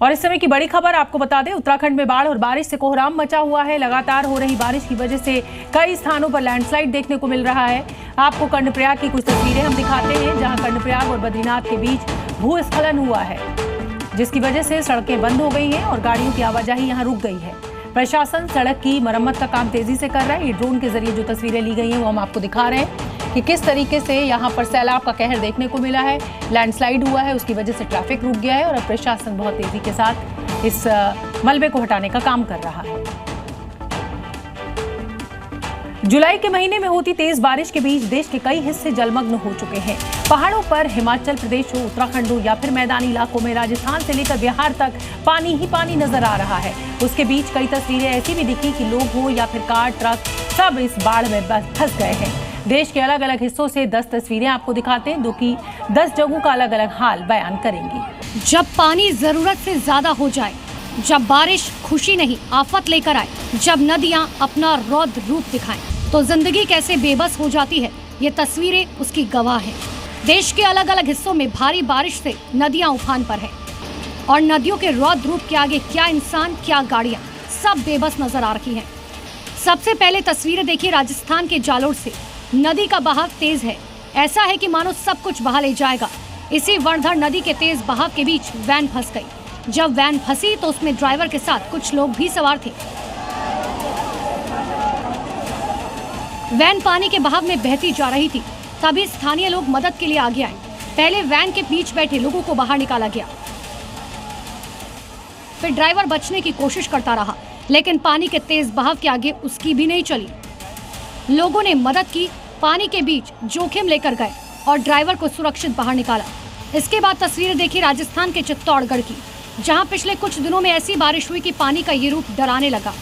और इस समय की बड़ी खबर आपको बता दें, उत्तराखंड में बाढ़ और बारिश से कोहराम मचा हुआ है। लगातार हो रही बारिश की वजह से कई स्थानों पर लैंडस्लाइड देखने को मिल रहा है। आपको कर्णप्रयाग की कुछ तस्वीरें हम दिखाते हैं, जहां कर्णप्रयाग और बद्रीनाथ के बीच भूस्खलन हुआ है, जिसकी वजह से सड़कें बंद हो गई हैं और गाड़ियों की आवाजाही यहां रुक गई है। प्रशासन सड़क की मरम्मत का काम तेजी से कर रहा है। ये ड्रोन के जरिए जो तस्वीरें ली गई हैं वो हम आपको दिखा रहे हैं कि किस तरीके से यहाँ पर सैलाब का कहर देखने को मिला है। लैंडस्लाइड हुआ है, उसकी वजह से ट्रैफिक रुक गया है और अब प्रशासन बहुत तेजी के साथ इस मलबे को हटाने का काम कर रहा है। जुलाई के महीने में होती तेज बारिश के बीच देश के कई हिस्से जलमग्न हो चुके हैं। पहाड़ों पर हिमाचल प्रदेश हो, उत्तराखंड हो या फिर मैदानी इलाकों में राजस्थान से लेकर बिहार तक पानी ही पानी नजर आ रहा है। उसके बीच कई तस्वीरें ऐसी भी दिखी कि लोग हो या फिर कार, ट्रक, सब इस बाढ़ में फंस गए हैं। देश के अलग अलग हिस्सों से 10 तस्वीरें आपको दिखाते हैं, जो कि 10 जगहों का अलग अलग हाल बयान करेंगी। जब पानी जरूरत से ज्यादा हो जाए, जब बारिश खुशी नहीं आफत लेकर आए, जब नदियां अपना रौद्र रूप दिखाएं, तो जिंदगी कैसे बेबस हो जाती है, ये तस्वीरें उसकी गवाह है। देश के अलग अलग हिस्सों में भारी बारिश से नदियां उफान पर है और नदियों के रौद्र रूप के आगे क्या इंसान, क्या गाड़ियां, सब बेबस नजर आ रही हैं। सबसे पहले तस्वीरें देखिए राजस्थान के जालोर से। नदी का बहाव तेज है, ऐसा है कि मानो सब कुछ बहा ले जाएगा। इसी वर्णधर नदी के तेज बहाव के बीच वैन फंस गई। जब वैन फंसी तो उसमें ड्राइवर के साथ कुछ लोग भी सवार थे। वैन पानी के बहाव में बहती जा रही थी, तभी स्थानीय लोग मदद के लिए आगे आए। पहले वैन के बीच बैठे लोगों को बाहर निकाला गया, फिर ड्राइवर बचने की कोशिश करता रहा, लेकिन पानी के तेज बहाव के आगे उसकी भी नहीं चली। लोगों ने मदद की, पानी के बीच जोखिम लेकर गए और ड्राइवर को सुरक्षित बाहर निकाला। इसके बाद तस्वीरें देखी राजस्थान के चित्तौड़गढ़ की, जहां पिछले कुछ दिनों में ऐसी बारिश हुई कि पानी का ये रूप डराने लगा।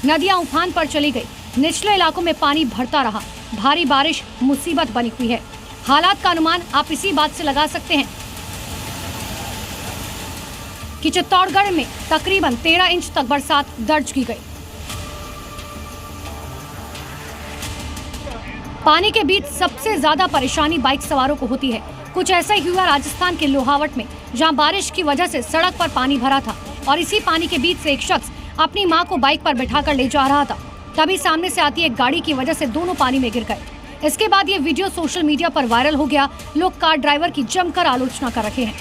नदियां उफान पर चली गई, निचले इलाकों में पानी भरता रहा। भारी बारिश मुसीबत बनी हुई है। हालात का अनुमान आप इसी बात से लगा सकते हैं कि चित्तौड़गढ़ में तकरीबन 13 इंच तक बरसात दर्ज की गई। पानी के बीच सबसे ज्यादा परेशानी बाइक सवारों को होती है। कुछ ऐसा ही हुआ राजस्थान के लोहावट में, जहां बारिश की वजह से सड़क पर पानी भरा था और इसी पानी के बीच से एक शख्स अपनी मां को बाइक पर बैठाकर ले जा रहा था। तभी सामने से आती एक गाड़ी की वजह से दोनों पानी में गिर गए। इसके बाद ये वीडियो सोशल मीडिया पर वायरल हो गया। लोग कार ड्राइवर की जमकर आलोचना कर रहे हैं।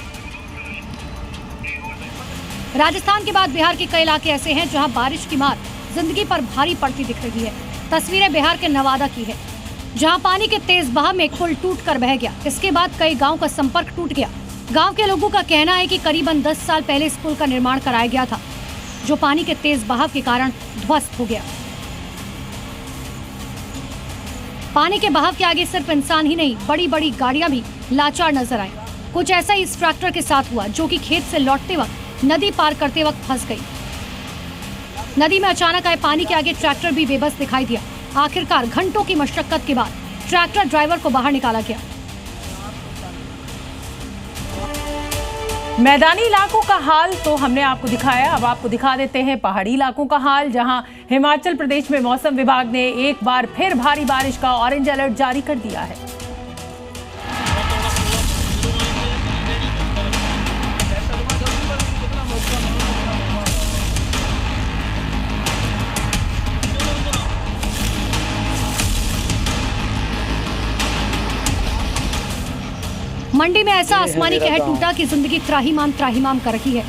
राजस्थान के बाद बिहार के कई इलाके ऐसे हैं जहां बारिश की मार जिंदगी पर भारी पड़ती दिख रही है। तस्वीरें बिहार के नवादा की है, जहां पानी के तेज बहाव में एक पुल टूटकर बह गया। इसके बाद कई गांव का संपर्क टूट गया। गांव के लोगों का कहना है कि करीबन 10 साल पहले इस पुल का निर्माण कराया गया था, जो पानी के तेज बहाव के कारण ध्वस्त हो गया। पानी के बहाव के आगे सिर्फ इंसान ही नहीं, बड़ी बड़ी गाड़ियां भी लाचार नजर आई। कुछ ऐसा ही इस ट्रैक्टर के साथ हुआ, जो कि खेत से लौटते वक्त नदी पार करते वक्त फंस गई। नदी में अचानक आए पानी के आगे ट्रैक्टर भी बेबस दिखाई दिया। आखिरकार घंटों की मशक्कत के बाद ट्रैक्टर ड्राइवर को बाहर निकाला गया। मैदानी इलाकों का हाल तो हमने आपको दिखाया, अब आपको दिखा देते हैं पहाड़ी इलाकों का हाल, जहां हिमाचल प्रदेश में मौसम विभाग ने एक बार फिर भारी बारिश का ऑरेंज अलर्ट जारी कर दिया है। मंडी में ऐसा आसमानी कहर टूटा कि जिंदगी त्राहिमाम कर रही है।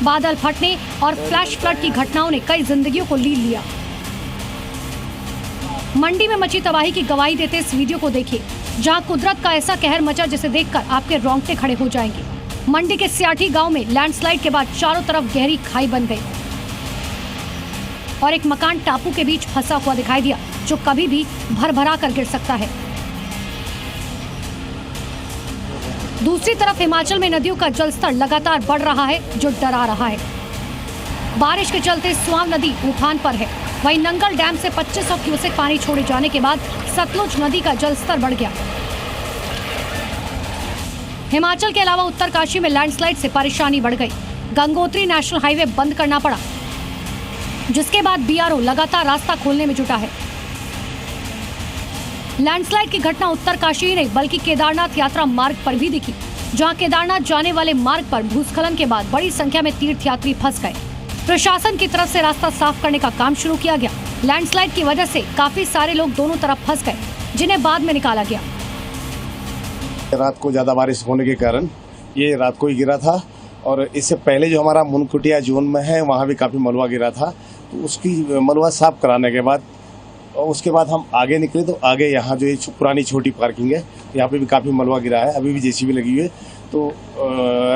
बादल फटने और फ्लैश फ्लड की घटनाओं ने कई जिंदगियों को लील लिया। मंडी में मची तबाही की गवाही देते इस वीडियो को देखिए, जहां कुदरत का ऐसा कहर मचा जिसे देखकर आपके रोंगटे खड़े हो जाएंगे। मंडी के सियाठी गांव में लैंडस्लाइड के बाद चारों तरफ गहरी खाई बन गई और एक मकान टापू के बीच फंसा हुआ दिखाई दिया, जो कभी भी भरभरा कर गिर सकता है। दूसरी तरफ हिमाचल में नदियों का जलस्तर लगातार बढ़ रहा है, जो डरा रहा है। बारिश के चलते स्वां नदी उफान पर है। वहीं नंगल डैम से 2500 क्यूसेक पानी छोड़े जाने के बाद सतलुज नदी का जलस्तर बढ़ गया। हिमाचल के अलावा उत्तरकाशी में लैंडस्लाइड से परेशानी बढ़ गई। गंगोत्री नेशनल हाईवे बंद करना पड़ा, जिसके बाद बीआरओ लगातार रास्ता खोलने में जुटा है। लैंडस्लाइड की घटना उत्तरकाशी ही नहीं बल्कि केदारनाथ यात्रा मार्ग पर भी दिखी। जहां केदारनाथ जाने वाले मार्ग पर भूस्खलन के बाद बड़ी संख्या में तीर्थयात्री फंस गए। प्रशासन की तरफ से रास्ता साफ करने का काम शुरू किया गया। लैंडस्लाइड की वजह से काफी सारे लोग दोनों तरफ फंस गए, जिन्हें बाद में निकाला गया। रात को ज्यादा बारिश होने के कारण ये रात को ही गिरा था, और इससे पहले जो हमारा मुनकुटिया जोन में है वहाँ भी काफी मलबा गिरा था। तो उसकी मलबा साफ कराने के बाद और उसके बाद हम आगे निकले, तो आगे यहाँ जो ये पुरानी छोटी पार्किंग है, यहाँ पे भी काफी मलबा गिरा है। अभी भी जेसीबी लगी हुई है। तो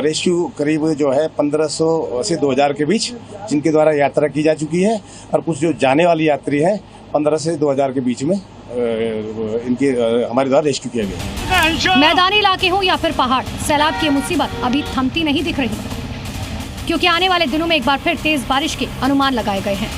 रेस्क्यू करीब जो है 1500 से 2000 के बीच जिनके द्वारा यात्रा की जा चुकी है, और कुछ जो जाने वाली यात्री हैं 15 से 2000 के बीच में इनके हमारे द्वारा रेस्क्यू किया गया। मैदानी इलाके हो या फिर पहाड़, सैलाब की मुसीबत अभी थमती नहीं दिख रही, क्योंकि आने वाले दिनों में एक बार फिर तेज बारिश के अनुमान लगाए गए हैं।